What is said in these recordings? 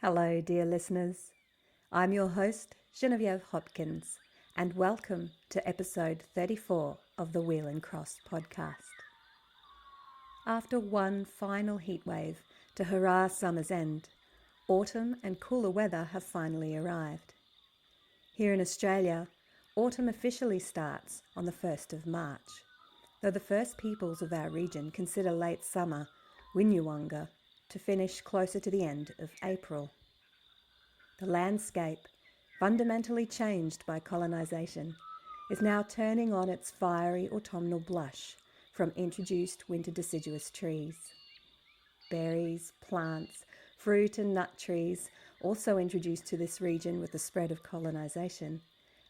Hello, dear listeners. I'm your host, Genevieve Hopkins, and welcome to episode 34 of the Wheel and Cross podcast. After one final heatwave to hurrah summer's end, autumn and cooler weather have finally arrived. Here in Australia, autumn officially starts on the 1st of March, though the first peoples of our region consider late summer, Winyuwangga, to finish closer to the end of April. The landscape, fundamentally changed by colonisation, is now turning on its fiery autumnal blush from introduced winter deciduous trees. Berries, plants, fruit and nut trees, also introduced to this region with the spread of colonisation,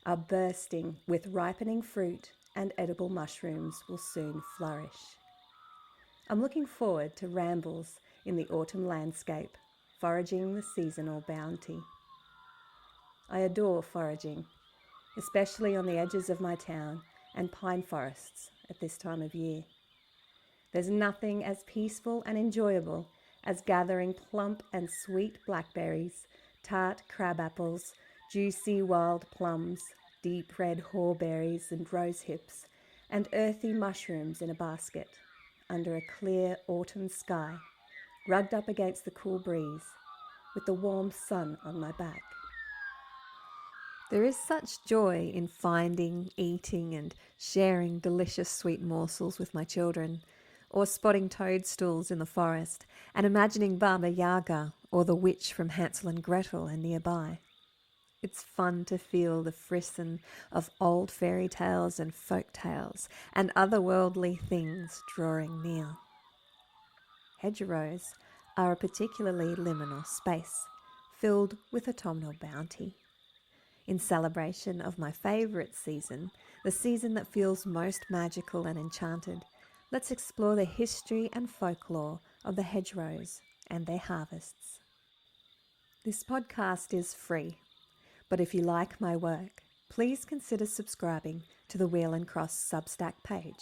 are bursting with ripening fruit, and edible mushrooms will soon flourish. I'm looking forward to rambles in the autumn landscape, foraging the seasonal bounty. I adore foraging, especially on the edges of my town and pine forests at this time of year. There's nothing as peaceful and enjoyable as gathering plump and sweet blackberries, tart crabapples, juicy wild plums, deep red haw-berries and rose hips, and earthy mushrooms in a basket, under a clear autumn sky, rugged up against the cool breeze, with the warm sun on my back. There is such joy in finding, eating, and sharing delicious sweet morsels with my children, or spotting toadstools in the forest and imagining Baba Yaga or the witch from Hansel and Gretel and nearby. It's fun to feel the frisson of old fairy tales and folk tales and otherworldly things drawing near. Hedgerows are a particularly liminal space, filled with autumnal bounty. In celebration of my favourite season, the season that feels most magical and enchanted, let's explore the history and folklore of the hedgerows and their harvests. This podcast is free, but if you like my work, please consider subscribing to the Wheel and Cross Substack page,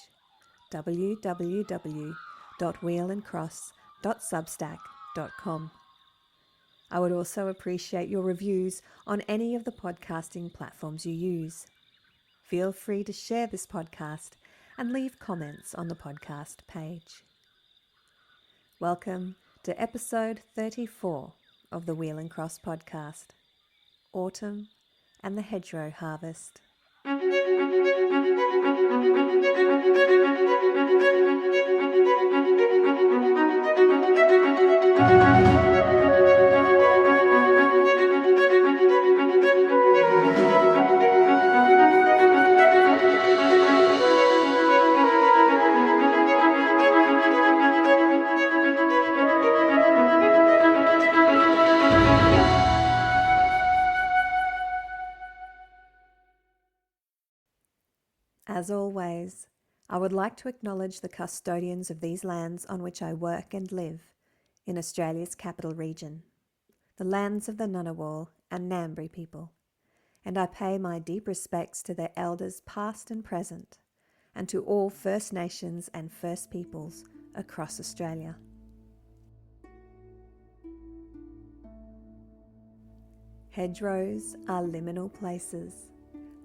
www.wheelandcross.substack.com. I would also appreciate your reviews on any of the podcasting platforms you use. Feel free to share this podcast and leave comments on the podcast page. Welcome to episode 34 of the Wheel and Cross podcast, Autumn and the Hedgerow Harvest. As always, I would like to acknowledge the custodians of these lands on which I work and live in Australia's capital region, the lands of the Ngunnawal and Ngambri people, and I pay my deep respects to their elders past and present, and to all First Nations and First Peoples across Australia. Hedgerows are liminal places,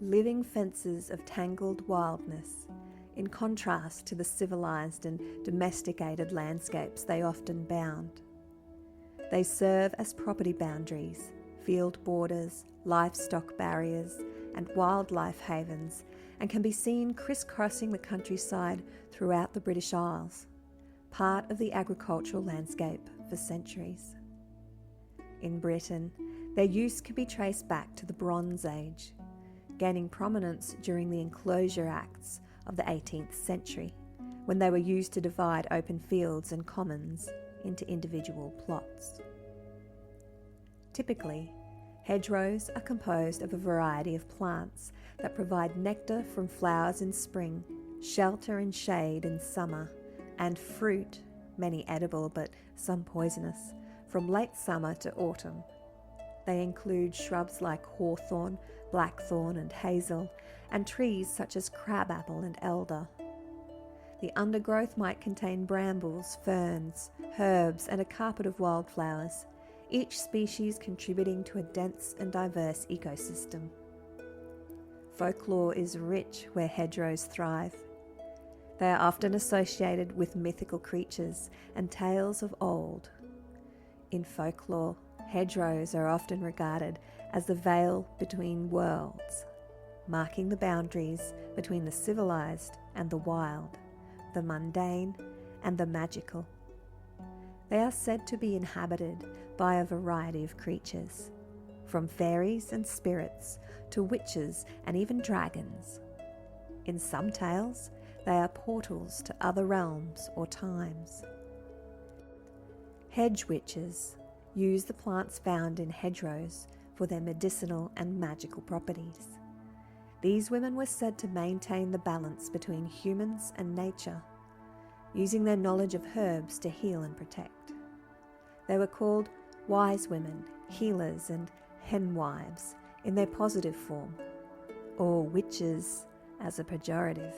living fences of tangled wildness, in contrast to the civilised and domesticated landscapes they often bound. They serve as property boundaries, field borders, livestock barriers, and wildlife havens, and can be seen crisscrossing the countryside throughout the British Isles, part of the agricultural landscape for centuries. In Britain, their use can be traced back to the Bronze Age, gaining prominence during the Enclosure Acts of the 18th century, when they were used to divide open fields and commons into individual plots. Typically, hedgerows are composed of a variety of plants that provide nectar from flowers in spring, shelter and shade in summer, and fruit, many edible but some poisonous, from late summer to autumn. They include shrubs like hawthorn, blackthorn and hazel, and trees such as crabapple and elder. The undergrowth might contain brambles, ferns, herbs, and a carpet of wildflowers, each species contributing to a dense and diverse ecosystem. Folklore is rich where hedgerows thrive. They are often associated with mythical creatures and tales of old. In folklore, hedgerows are often regarded as the veil between worlds, marking the boundaries between the civilized and the wild, the mundane and the magical. They are said to be inhabited by a variety of creatures, from fairies and spirits to witches and even dragons. In some tales, they are portals to other realms or times. Hedge witches use the plants found in hedgerows for their medicinal and magical properties. These women were said to maintain the balance between humans and nature, using their knowledge of herbs to heal and protect. They were called wise women, healers, and henwives in their positive form, or witches as a pejorative.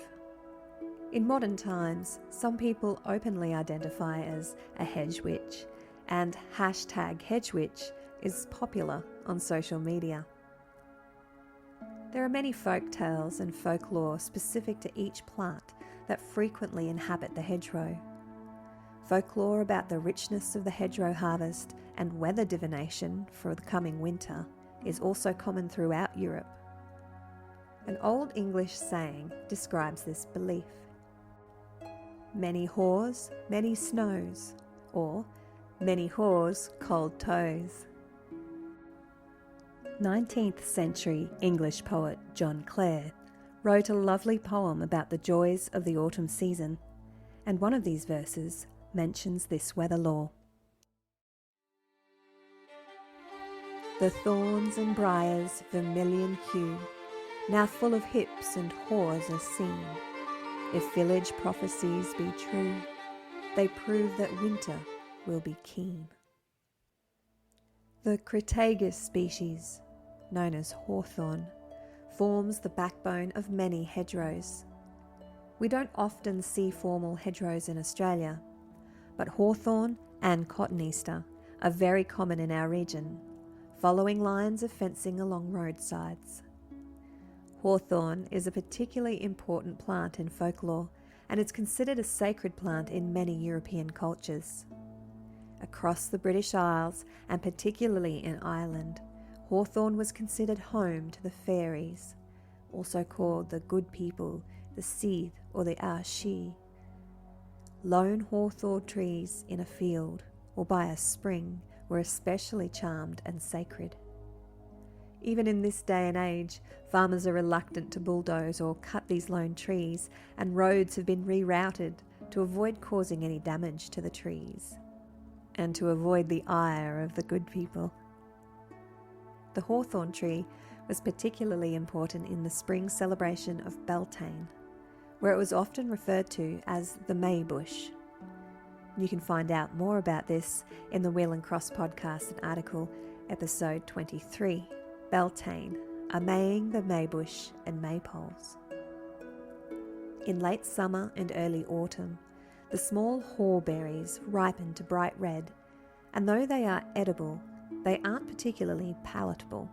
In modern times, some people openly identify as a hedge witch, and #hedgewitch is popular on social media. There are many folk tales and folklore specific to each plant that frequently inhabit the hedgerow. Folklore about the richness of the hedgerow harvest and weather divination for the coming winter is also common throughout Europe. An Old English saying describes this belief. Many haws, many snows, or many haws, cold toes. 19th century English poet John Clare wrote a lovely poem about the joys of the autumn season, and one of these verses mentions this weather law. The thorns and briars vermilion hue, now full of hips and haws are seen. If village prophecies be true, they prove that winter will be keen. The Crataegus species, known as hawthorn, forms the backbone of many hedgerows. We don't often see formal hedgerows in Australia, but hawthorn and cotoneaster are very common in our region, following lines of fencing along roadsides. Hawthorn is a particularly important plant in folklore, and it's considered a sacred plant in many European cultures. Across the British Isles, and particularly in Ireland, hawthorn was considered home to the fairies, also called the good people, the Seath or the Ashi. Lone hawthorn trees in a field or by a spring were especially charmed and sacred. Even in this day and age, farmers are reluctant to bulldoze or cut these lone trees, and roads have been rerouted to avoid causing any damage to the trees, and to avoid the ire of the good people. The hawthorn tree was particularly important in the spring celebration of Beltane, where it was often referred to as the May bush. You can find out more about this in the Wheel and Cross podcast and article, episode 23, Beltane, a Maying the Maybush and Maypoles. In late summer and early autumn, the small haw-berries ripen to bright red, and though they are edible, they aren't particularly palatable.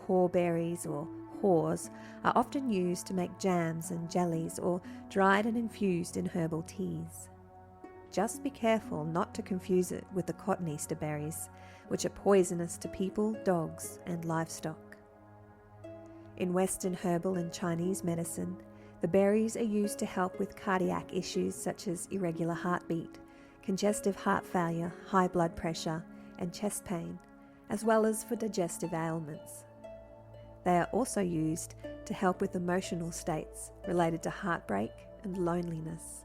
Haw-berries or haws are often used to make jams and jellies, or dried and infused in herbal teas. Just be careful not to confuse it with the cotoneaster berries, which are poisonous to people, dogs, and livestock. In Western herbal and Chinese medicine, the berries are used to help with cardiac issues such as irregular heartbeat, congestive heart failure, high blood pressure, and chest pain, as well as for digestive ailments. They are also used to help with emotional states related to heartbreak and loneliness.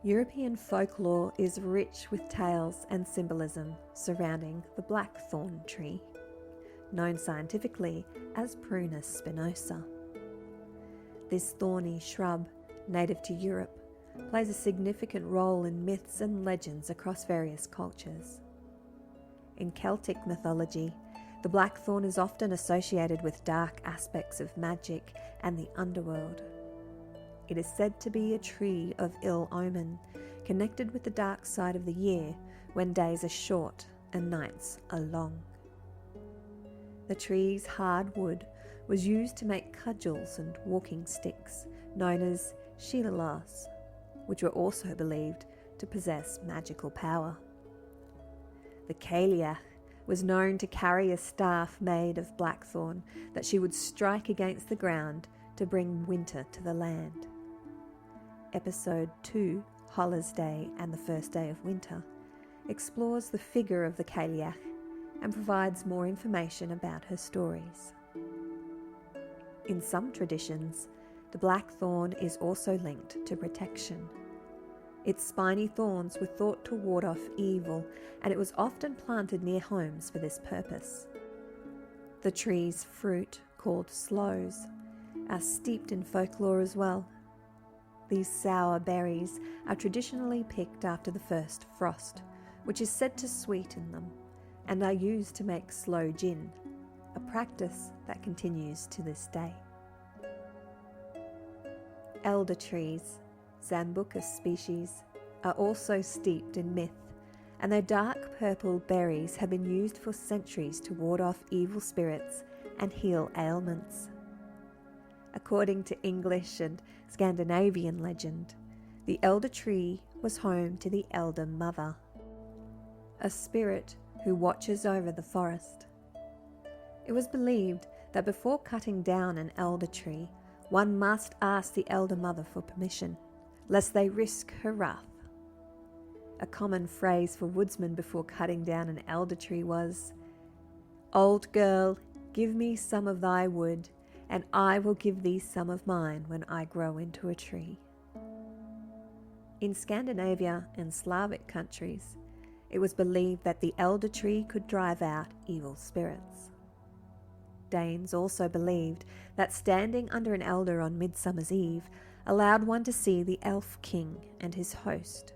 European folklore is rich with tales and symbolism surrounding the blackthorn tree, known scientifically as Prunus spinosa. This thorny shrub, native to Europe, plays a significant role in myths and legends across various cultures. In Celtic mythology, the blackthorn is often associated with dark aspects of magic and the underworld. It is said to be a tree of ill omen, connected with the dark side of the year when days are short and nights are long. The tree's hard wood was used to make cudgels and walking sticks, known as shílalas, which were also believed to possess magical power. The cailleach was known to carry a staff made of blackthorn that she would strike against the ground to bring winter to the land. Episode 2, Hollis Day and the First Day of Winter, explores the figure of the cailleach and provides more information about her stories. In some traditions, the blackthorn is also linked to protection. Its spiny thorns were thought to ward off evil, and it was often planted near homes for this purpose. The tree's fruit, called sloes, are steeped in folklore as well. These sour berries are traditionally picked after the first frost, which is said to sweeten them, and are used to make sloe gin, a practice that continues to this day. Elder trees, Zambucus species, are also steeped in myth, and their dark purple berries have been used for centuries to ward off evil spirits and heal ailments. According to English and Scandinavian legend, the elder tree was home to the Elder Mother, a spirit who watches over the forest. It was believed that before cutting down an elder tree, one must ask the Elder Mother for permission, lest they risk her wrath. A common phrase for woodsmen before cutting down an elder tree was, "Old girl, give me some of thy wood, and I will give thee some of mine when I grow into a tree." In Scandinavia and Slavic countries, it was believed that the elder tree could drive out evil spirits. Danes also believed that standing under an elder on Midsummer's Eve allowed one to see the elf king and his host,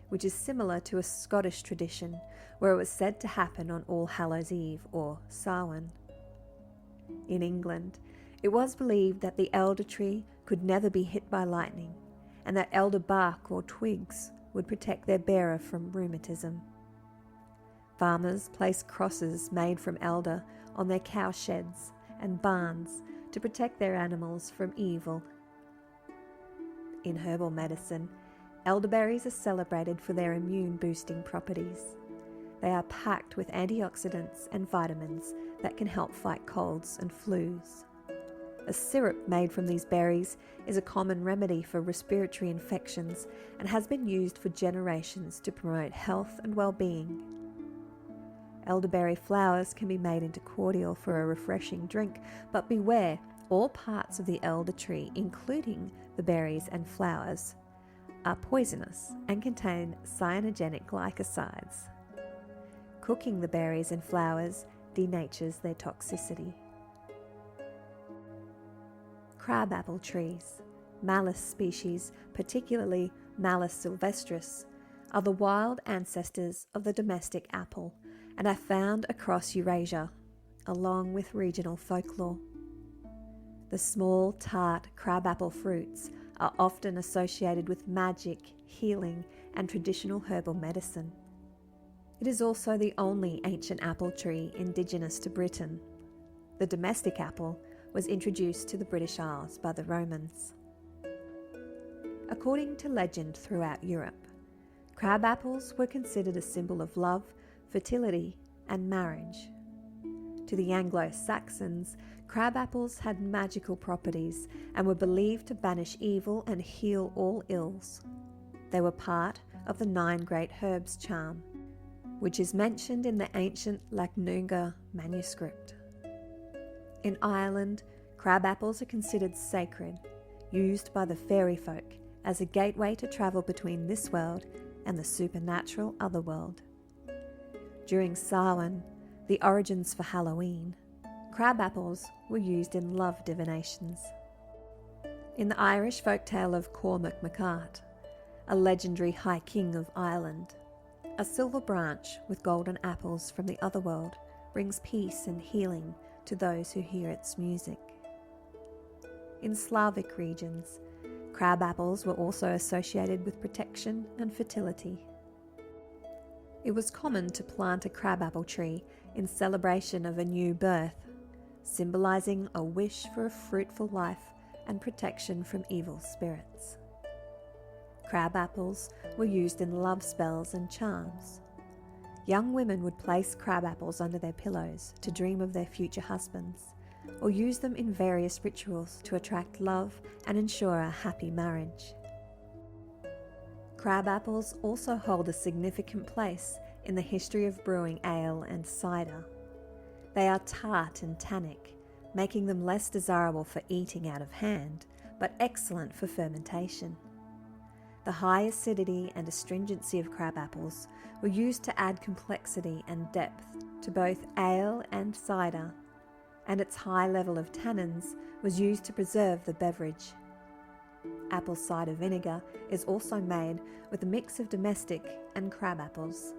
which is similar to a Scottish tradition where it was said to happen on All Hallows Eve or Samhain. In England, it was believed that the elder tree could never be hit by lightning, and that elder bark or twigs would protect their bearer from rheumatism. Farmers placed crosses made from elder on their cow sheds and barns to protect their animals from evil. In herbal medicine, elderberries are celebrated for their immune-boosting properties. They are packed with antioxidants and vitamins that can help fight colds and flus. A syrup made from these berries is a common remedy for respiratory infections and has been used for generations to promote health and well-being. Elderberry flowers can be made into cordial for a refreshing drink, but beware, all parts of the elder tree, including the berries and flowers, are poisonous and contain cyanogenic glycosides. Cooking the berries and flowers denatures their toxicity. Crabapple trees, Malus species, particularly Malus sylvestris, are the wild ancestors of the domestic apple and are found across Eurasia, along with regional folklore. The small, tart crabapple fruits are often associated with magic, healing, and traditional herbal medicine. It is also the only ancient apple tree indigenous to Britain. The domestic apple was introduced to the British Isles by the Romans. According to legend throughout Europe, crab apples were considered a symbol of love, fertility, and marriage. To the Anglo-Saxons, crab apples had magical properties and were believed to banish evil and heal all ills. They were part of the 9 great herbs charm, which is mentioned in the ancient Lacnunga manuscript. In Ireland, crab apples are considered sacred, used by the fairy folk as a gateway to travel between this world and the supernatural otherworld. During Samhain, the origins for Halloween, crab apples were used in love divinations. In the Irish folktale of Cormac MacArt, a legendary High King of Ireland, a silver branch with golden apples from the otherworld brings peace and healing to those who hear its music. In Slavic regions, Crab apples were also associated with protection and fertility. It was common to plant a crabapple tree in celebration of a new birth, symbolising a wish for a fruitful life and protection from evil spirits. Crab apples were used in love spells and charms. Young women would place crab apples under their pillows to dream of their future husbands, or use them in various rituals to attract love and ensure a happy marriage. Crab apples also hold a significant place in the history of brewing ale and cider. They are tart and tannic, making them less desirable for eating out of hand, but excellent for fermentation. The high acidity and astringency of crab apples were used to add complexity and depth to both ale and cider, and its high level of tannins was used to preserve the beverage. Apple cider vinegar is also made with a mix of domestic and crab apples.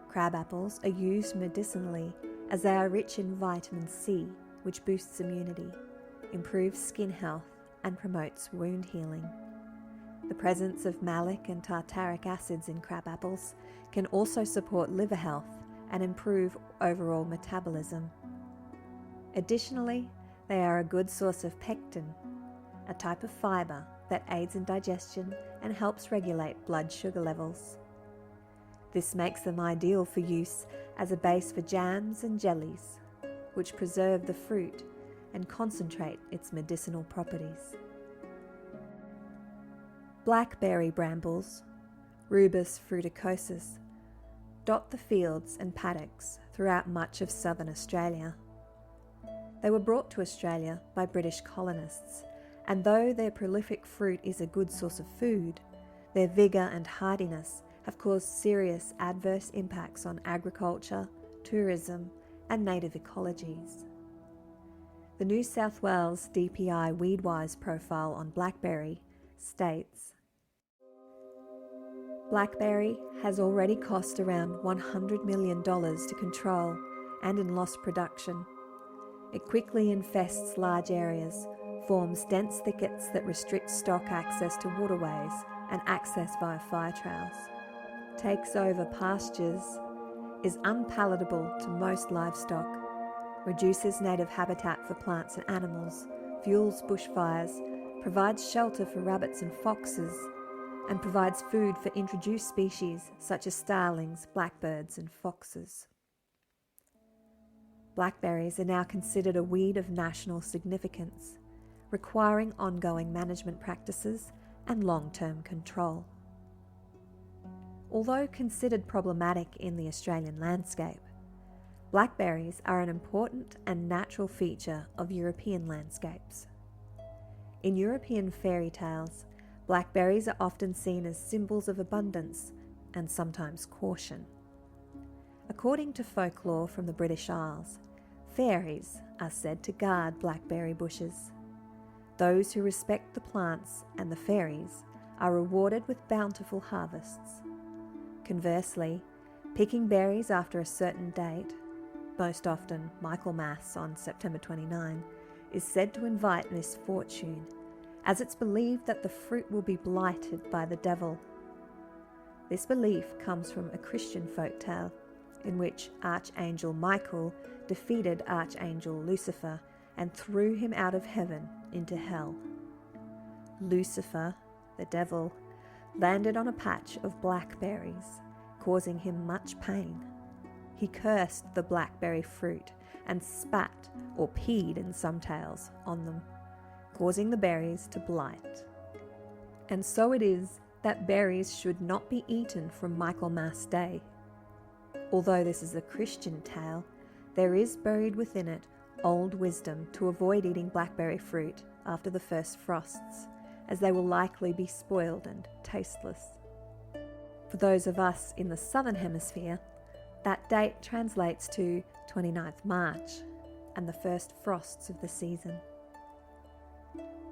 Crab apples are used medicinally as they are rich in vitamin C, which boosts immunity, improves skin health, and promotes wound healing. The presence of malic and tartaric acids in crab apples can also support liver health and improve overall metabolism. Additionally, they are a good source of pectin, a type of fibre that aids in digestion and helps regulate blood sugar levels. This makes them ideal for use as a base for jams and jellies, which preserve the fruit and concentrate its medicinal properties. Blackberry brambles, Rubus fruticosus, dot the fields and paddocks throughout much of southern Australia. They were brought to Australia by British colonists, and though their prolific fruit is a good source of food, their vigour and hardiness have caused serious adverse impacts on agriculture, tourism, and native ecologies. The New South Wales DPI Weedwise profile on blackberry states, blackberry has already cost around $100 million to control and in lost production. It quickly infests large areas, forms dense thickets that restrict stock access to waterways and access via fire trails, takes over pastures, is unpalatable to most livestock, reduces native habitat for plants and animals, fuels bushfires, provides shelter for rabbits and foxes, and provides food for introduced species such as starlings, blackbirds, and foxes. Blackberries are now considered a weed of national significance, requiring ongoing management practices and long-term control. Although considered problematic in the Australian landscape, blackberries are an important and natural feature of European landscapes. In European fairy tales, blackberries are often seen as symbols of abundance and sometimes caution. According to folklore from the British Isles, fairies are said to guard blackberry bushes. Those who respect the plants and the fairies are rewarded with bountiful harvests. Conversely, picking berries after a certain date, most often Michaelmas on September 29, is said to invite misfortune, as it's believed that the fruit will be blighted by the devil. This belief comes from a Christian folktale in which Archangel Michael defeated Archangel Lucifer and threw him out of heaven into hell. Lucifer, the devil, landed on a patch of blackberries, causing him much pain. He cursed the blackberry fruit and spat, or peed in some tales, on them, causing the berries to blight. And so it is that berries should not be eaten from Michaelmas Day. Although this is a Christian tale, there is buried within it old wisdom to avoid eating blackberry fruit after the first frosts, as they will likely be spoiled and tasteless. For those of us in the southern hemisphere, that date translates to 29th March and the first frosts of the season.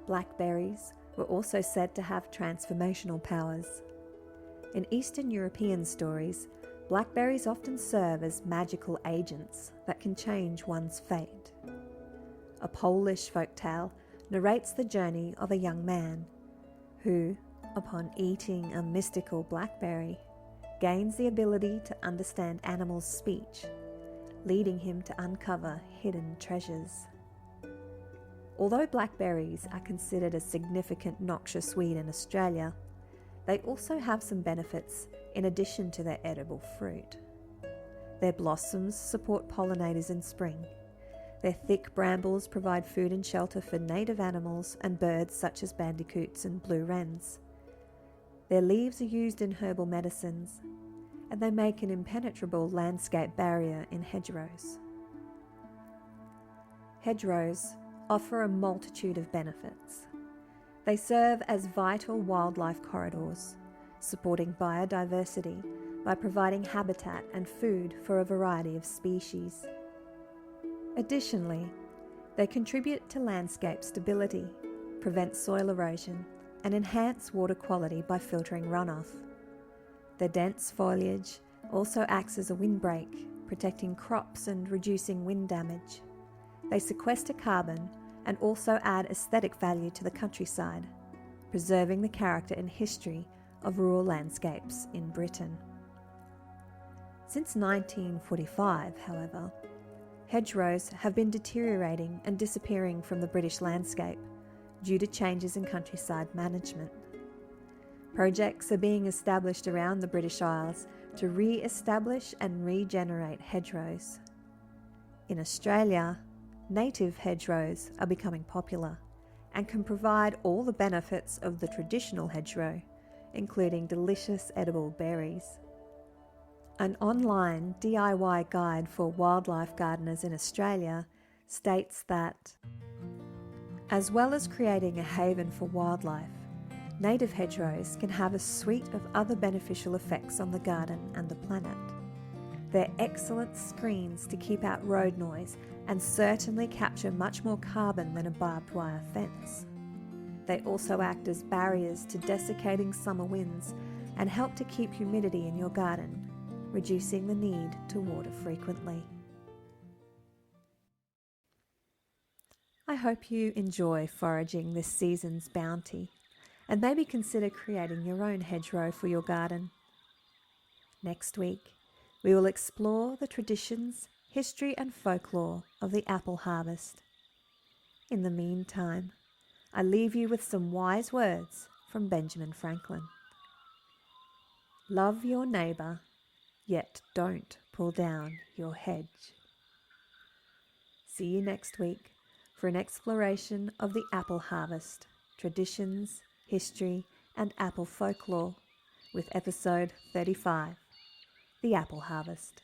Blackberries were also said to have transformational powers. In Eastern European stories, blackberries often serve as magical agents that can change one's fate. A Polish folktale narrates the journey of a young man who, upon eating a mystical blackberry, gains the ability to understand animals' speech, leading him to uncover hidden treasures. Although blackberries are considered a significant noxious weed in Australia, they also have some benefits in addition to their edible fruit. Their blossoms support pollinators in spring. Their thick brambles provide food and shelter for native animals and birds such as bandicoots and blue wrens. Their leaves are used in herbal medicines, and they make an impenetrable landscape barrier in hedgerows. Hedgerows offer a multitude of benefits. They serve as vital wildlife corridors, supporting biodiversity by providing habitat and food for a variety of species. Additionally, they contribute to landscape stability, prevent soil erosion, and enhance water quality by filtering runoff. Their dense foliage also acts as a windbreak, protecting crops and reducing wind damage. They sequester carbon and also add aesthetic value to the countryside, preserving the character and history of rural landscapes in Britain. Since 1945, however, hedgerows have been deteriorating and disappearing from the British landscape due to changes in countryside management. Projects are being established around the British Isles to re-establish and regenerate hedgerows. In Australia, native hedgerows are becoming popular and can provide all the benefits of the traditional hedgerow, including delicious edible berries. An online DIY guide for wildlife gardeners in Australia states that, as well as creating a haven for wildlife, native hedgerows can have a suite of other beneficial effects on the garden and the planet. They're excellent screens to keep out road noise and certainly capture much more carbon than a barbed wire fence. They also act as barriers to desiccating summer winds and help to keep humidity in your garden, reducing the need to water frequently. I hope you enjoy foraging this season's bounty and maybe consider creating your own hedgerow for your garden. Next week, we will explore the traditions, history and folklore of the apple harvest. In the meantime, I leave you with some wise words from Benjamin Franklin. Love your neighbour, yet don't pull down your hedge. See you next week for an exploration of the apple harvest, traditions, history and apple folklore with episode 35, The Apple Harvest.